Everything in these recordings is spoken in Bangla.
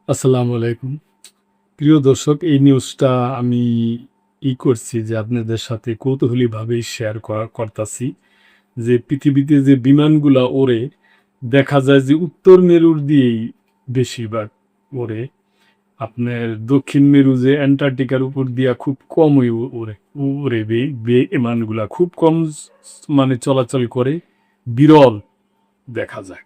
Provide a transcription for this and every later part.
আসসালামু আলাইকুম। প্রিয় দর্শক, এই নিউজটা আমি করছি যে আপনাদের সাথে কৌতূহলীভাবেই শেয়ার করতাছি যে পৃথিবীতে যে বিমানগুলা ওড়ে, দেখা যায় যে উত্তর মেরুর দিয়েই বেশিরভাগ ওড়ে। আপনার দক্ষিণ মেরু যে অ্যান্টার্কটিকার উপর দিয়া খুব কমই ওড়ে। ওড়ে বিমানগুলা খুব কম মানে চলাচল করে, বিরল দেখা যায়।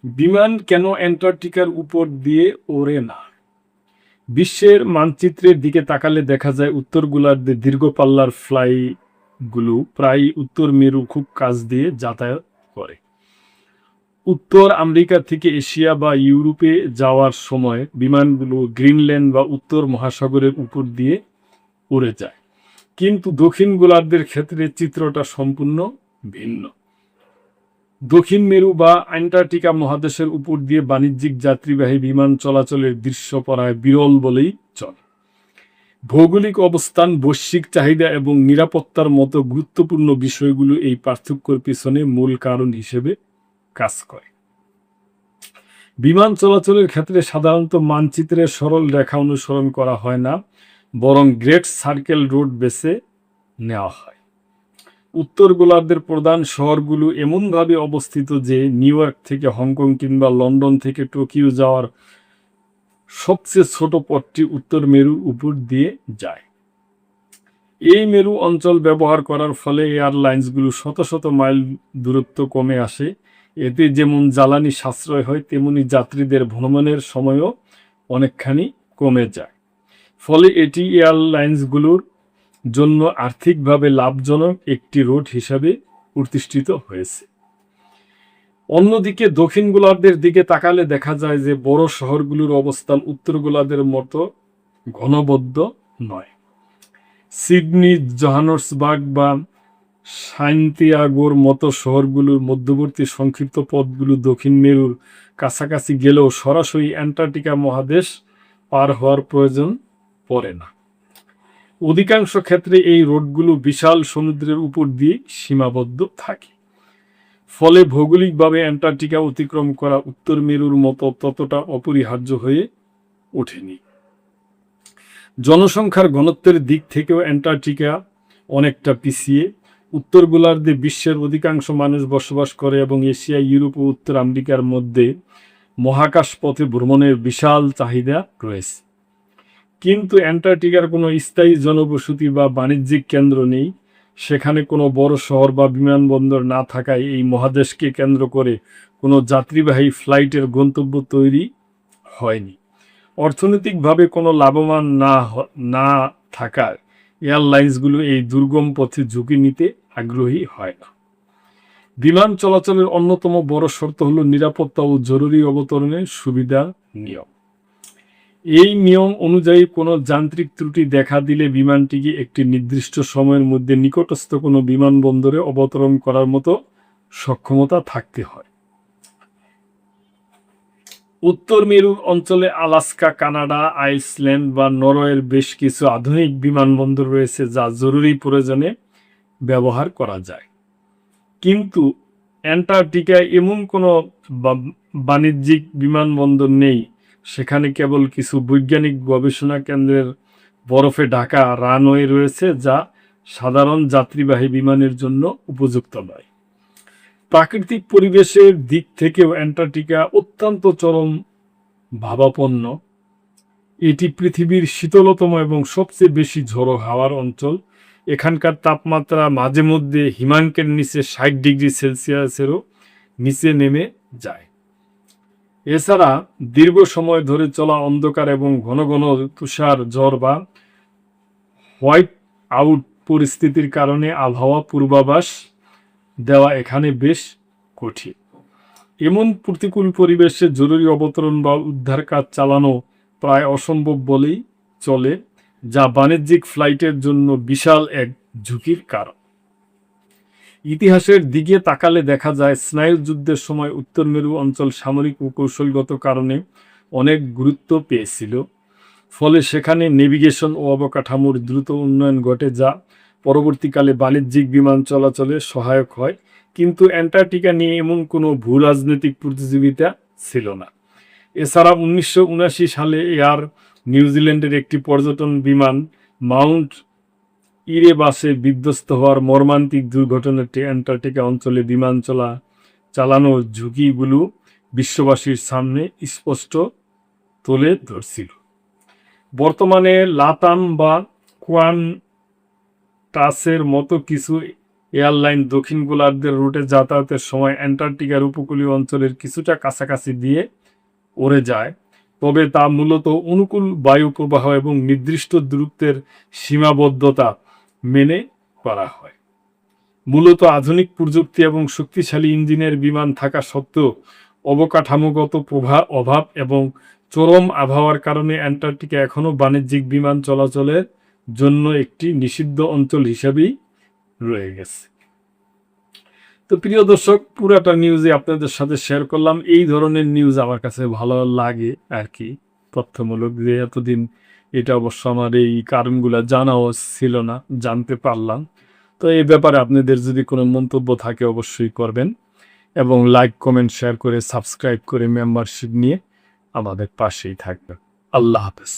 বিমান কেন অ্যান্টার্কটিকার উপর দিয়ে ওড়ে না? বিশ্বের মানচিত্রের দিকে তাকালে দেখা যায় উত্তর গোলার্ধে দীর্ঘ পাল্লার ফ্লাইগুলো প্রায় উত্তর মেরু খুব কাছ দিয়ে যাতায়াত করে। উত্তর আমেরিকা থেকে এশিয়া বা ইউরোপে যাওয়ার সময় বিমানগুলো গ্রিনল্যান্ড বা উত্তর মহাসাগরের উপর দিয়ে উড়ে যায়। কিন্তু দক্ষিণ গোলার্ধের ক্ষেত্রে চিত্রটা সম্পূর্ণ ভিন্ন। দক্ষিণ মেরু বা অ্যান্টার্কটিকা মহাদেশের উপর দিয়ে বাণিজ্যিক যাত্রীবাহী বিমান চলাচলের দৃশ্য প্রায় বিরল বলেই চলে। ভৌগোলিক অবস্থান, বৈশ্বিক চাহিদা এবং নিরাপত্তার মতো গুরুত্বপূর্ণ বিষয়গুলো এই পার্থক্যের পিছনে মূল কারণ হিসেবে কাজ করে। বিমান চলাচলের ক্ষেত্রে সাধারণত মানচিত্রের সরল রেখা অনুসরণ করা হয় না, বরং গ্রেট সার্কেল রোড বেছে নেওয়া হয়। উত্তর গোলার্ধের প্রধান শহরগুলো এমনভাবে অবস্থিত যে নিউ ইয়র্ক থেকে হংকং কিংবা লন্ডন থেকে টোকিও যাওয়ার সবচেয়ে ছোট পথটি উত্তর মেরুর উপর দিয়ে যায়। এই মেরু অঞ্চল ব্যবহার করার ফলে এয়ারলাইন্সগুলো শত শত মাইল দূরত্ব কমে আসে। এতে যেমন জ্বালানি সাশ্রয় হয়, তেমনি যাত্রীদের ভ্রমণের সময়ও অনেকখানি কমে যায়। ফলে এটি এয়ারলাইন্সগুলোর জন্য আর্থিকভাবে লাভজনক একটি রুট হিসাবে প্রতিষ্ঠিত হয়েছে। অন্যদিকে দক্ষিণ গোলার্ধের দিকে তাকালে দেখা যায় যে বড় শহরগুলোর অবস্থান উত্তর গোলার্ধের মতো ঘনবদ্ধ নয়। সিডনি, জোহান্সবার্গ বা সান্তিয়াগোর মতো শহরগুলোর মধ্যবর্তী সংক্ষিপ্ত পথগুলো দক্ষিণ মেরুর কাছাকাছি গেলেও সরাসরি অ্যান্টার্কটিকা মহাদেশ পার হওয়ার প্রয়োজন পড়ে না। অধিকাংশ ক্ষেত্রে এই রোডগুলো বিশাল সমুদ্রের উপর দিয়ে সীমাবদ্ধ থাকে। ফলে ভৌগোলিকভাবে অ্যান্টার্কটিকা অতিক্রম করা উত্তর মেরুর মতো ততটা অপরিহার্য হয়ে ওঠেনি। জনসংখ্যার ঘনত্বের দিক থেকেও অ্যান্টার্কটিকা অনেকটা পিছিয়ে। উত্তর গোলার্ধে বিশ্বের অধিকাংশ মানুষ বসবাস করে এবং এশিয়া, ইউরোপ ও উত্তর আমেরিকার মধ্যে মহাকাশ পথে ভ্রমণের বিশাল চাহিদা রয়েছে। কিন্তু অ্যান্টার্কটিকার কোনো স্থায়ী জনবসতি বা বাণিজ্যিক কেন্দ্র নেই। সেখানে কোনো বড় শহর বা বিমানবন্দর না থাকায় এই মহাদেশকে কেন্দ্র করে কোনো যাত্রীবাহী ফ্লাইটের গন্তব্য তৈরি হয়নি। অর্থনৈতিকভাবে কোনো লাভবান না থাকায় এয়ারলাইন্সগুলো এই দুর্গম পথে ঝুঁকি নিতে আগ্রহী হয় না। বিমান চলাচলের অন্যতম বড় শর্ত হলো নিরাপত্তা ও জরুরি অবতরণের সুবিধা নিয়ম। এই নিয়ম অনুযায়ী কোনো যান্ত্রিক ত্রুটি দেখা দিলে বিমানটিকে একটি নির্দিষ্ট সময়ের মধ্যে নিকটস্থ কোনো বিমানবন্দরে অবতরণ করার মতো সক্ষমতা থাকতে হয়। উত্তর মেরু অঞ্চলে আলাস্কা, কানাডা, আইসল্যান্ড বা নরওয়ের বেশ কিছু আধুনিক বিমানবন্দর রয়েছে যা জরুরি প্রয়োজনে ব্যবহার করা যায়। কিন্তু অ্যান্টার্কটিকায় এমন কোনো বাণিজ্যিক বিমানবন্দর নেই। সেখানে কেবল কিছু বৈজ্ঞানিক গবেষণা কেন্দ্রের বরফে ঢাকা রানওয়ে রয়েছে যা সাধারণ যাত্রীবাহী বিমানের জন্য উপযুক্ত নয়। প্রাকৃতিক পরিবেশের দিক থেকেও অ্যান্টার্কটিকা অত্যন্ত চরম ভাবাপন্ন। এটি পৃথিবীর শীতলতম এবং সবচেয়ে বেশি ঝোড়ো হাওয়ার অঞ্চল। এখানকার তাপমাত্রা মাঝে মধ্যে হিমাঙ্কের নিচে 60 ডিগ্রি সেলসিয়াসেরও নিচে নেমে যায়। এছাড়া দীর্ঘ সময় ধরে চলা অন্ধকার এবং ঘন ঘন তুষার ঝড় বা হোয়াইট আউট পরিস্থিতির কারণে আবহাওয়া পূর্বাভাস দেওয়া এখানে বেশ কঠিন। এমন প্রতিকূল পরিবেশে জরুরি অবতরণ বা উদ্ধার কাজ চালানো প্রায় অসম্ভব বলেই চলে, যা বাণিজ্যিক ফ্লাইটের জন্য বিশাল এক ঝুঁকির কারণ। ইতিহাসের দিকে তাকালে দেখা যায় স্নায়ুযুদ্ধের সময় উত্তর মেরু অঞ্চল সামরিক ও কৌশলগত কারণে অনেক গুরুত্ব পেয়েছিল। ফলে সেখানে নেভিগেশন ও অবকাঠামোর দ্রুত উন্নয়ন ঘটে, যা পরবর্তীকালে বাণিজ্যিক বিমান চলাচলে সহায়ক হয়। কিন্তু অ্যান্টার্কটিকা নিয়ে এমন কোনো ভূ রাজনৈতিক প্রতিযোগিতা ছিল না। এছাড়া 1979 সালে এয়ার নিউজিল্যান্ডের একটি পর্যটন বিমান মাউন্ট ইরেবাসে বিধ্বস্ত হওয়ার মর্মান্তিক দুর্ঘটনাটি অ্যান্টার্কটিকা অঞ্চলে বিমান চালানোর ঝুঁকিগুলো বিশ্ববাসীর সামনে স্পষ্ট তুলে ধরছিল। বর্তমানে লাতাম বা কোয়ান্টাসের মতো কিছু এয়ারলাইন দক্ষিণ গোলার্ধের রুটে যাতায়াতের সময় অ্যান্টার্কটিকার উপকূলীয় অঞ্চলের কিছুটা কাছাকাছি দিয়ে উড়ে যায়, তবে তা মূলত অনুকূল বায়ু প্রবাহ এবং নির্দিষ্ট দূরত্বের সীমাবদ্ধতা মেনে করা হয়। মূলত আধুনিক প্রযুক্তি এবং শক্তিশালী ইঞ্জিনের বিমান থাকা সত্ত্বেও অবকাঠামোগত অভাব এবং চরম আবহাওয়ার কারণে অ্যান্টার্কটিকা এখনও বাণিজ্যিক বিমান চলাচলের জন্য একটি নিষিদ্ধ অঞ্চল হিসেবেই রয়ে গেছে। তো প্রিয় দর্শক, পুরাটা নিউজে আপনাদের সাথে শেয়ার করলাম। এই ধরনের নিউজ আমার কাছে ভালো লাগে আর কি, তথ্যমূলক, যে এতদিন এটা অবশ্য আমার এই কারণগুলো জানাও ছিল না, জানতে পারলাম। তো এই ব্যাপারে আপনাদের যদি কোনো মন্তব্য থাকে অবশ্যই করবেন, এবং লাইক, কমেন্ট, শেয়ার করে সাবস্ক্রাইব করে মেম্বারশিপ নিয়ে আমাদের পাশেই থাকবেন। আল্লাহ হাফেজ।